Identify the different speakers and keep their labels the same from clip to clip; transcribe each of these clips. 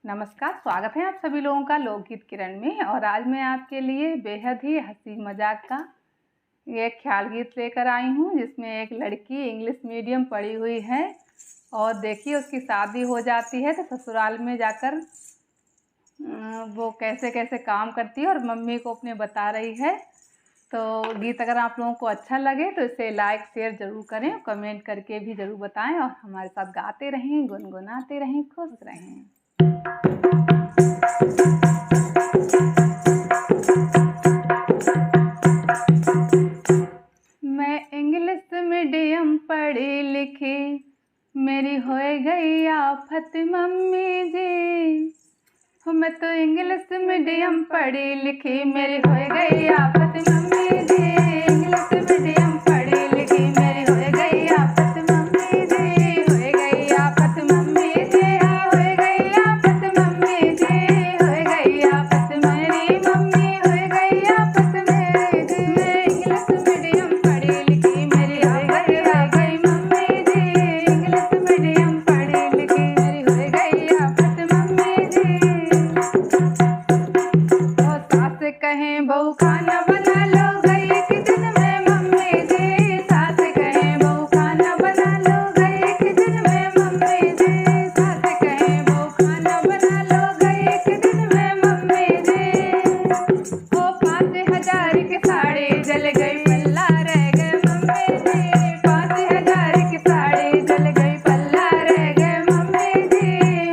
Speaker 1: नमस्कार, स्वागत है आप सभी लोगों का लोकगीत किरण में। और आज मैं आपके लिए बेहद ही हंसी मजाक का ये ख्याल गीत लेकर आई हूँ, जिसमें एक लड़की इंग्लिश मीडियम पढ़ी हुई है और देखिए उसकी शादी हो जाती है तो ससुराल में जाकर वो कैसे कैसे काम करती है और मम्मी को अपने बता रही है। तो गीत अगर आप लोगों को अच्छा लगे तो इसे लाइक शेयर ज़रूर करें, कमेंट करके भी ज़रूर बताएं और हमारे साथ गाते रहें, गुनगुनाते रहें, खुश रहें। मैं इंग्लिश मीडियम पढ़ी लिखी, मेरी हो गई आफत मम्मी जी। मैं तो इंग्लिश मीडियम पढ़ी लिखी, मेरी हो गई आफत मम्मी जी। इंग्लिश मीडियम पढ़ी लिखी, मेरी हो गई आफत मम्मी जी। हो गई आफत मम्मी जी, हो गई आफत मम्मी जी। हो गई आफत मेरी मम्मी, हो गई आफत मेरी जी। मैं इंग्लिश मीडियम पढ़ी लिखी, मेरी हो गई मम्मी जी। इंग्लिश मीडियम पढ़ी लिखी, मेरी हो गई आफत मम्मी जी। कहें बहू खाना बना लो, गई किचन में मम्मी जी। सास कहें बहू खाना बना लो, गई किचन में मम्मी जी। सास कहें बहू खाना बना लो, गई किचन में मम्मी जी। ओ 5,000 की साड़ी जल गई, पल्ला रह गए मम्मी जी। 5,000 की साड़ी जल गई, पल्ला रह गए मम्मी जी।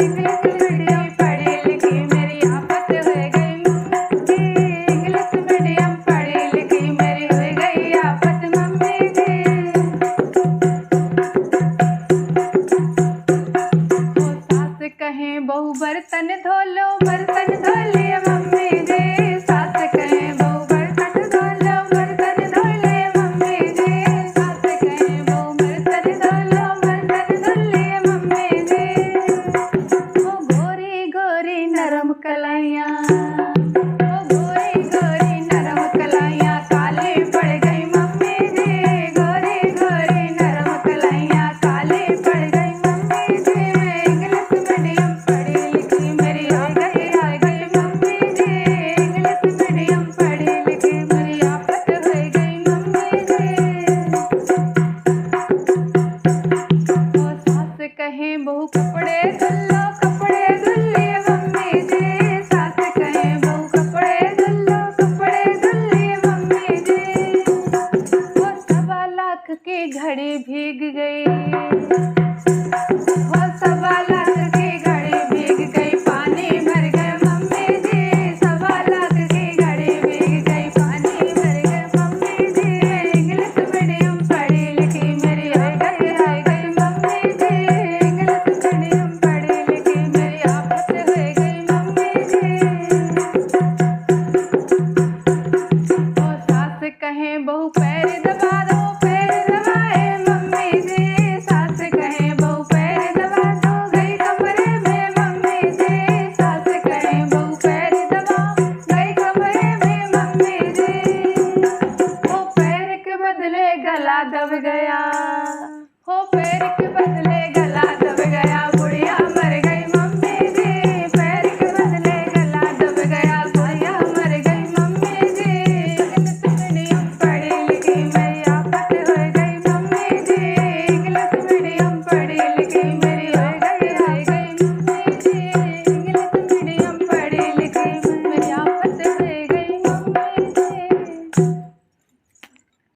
Speaker 1: इंग्लिश मीडियम पढ़ी लिखी, मेरी आफत हो गई मम्मी जी। इंग्लिश मीडियम पढ़ी लिखी, मेरी हो गई आफत मम्मी जी। ओ सास कहें बहू बर्तन धो लो, बर्तन धो लिए मम्मी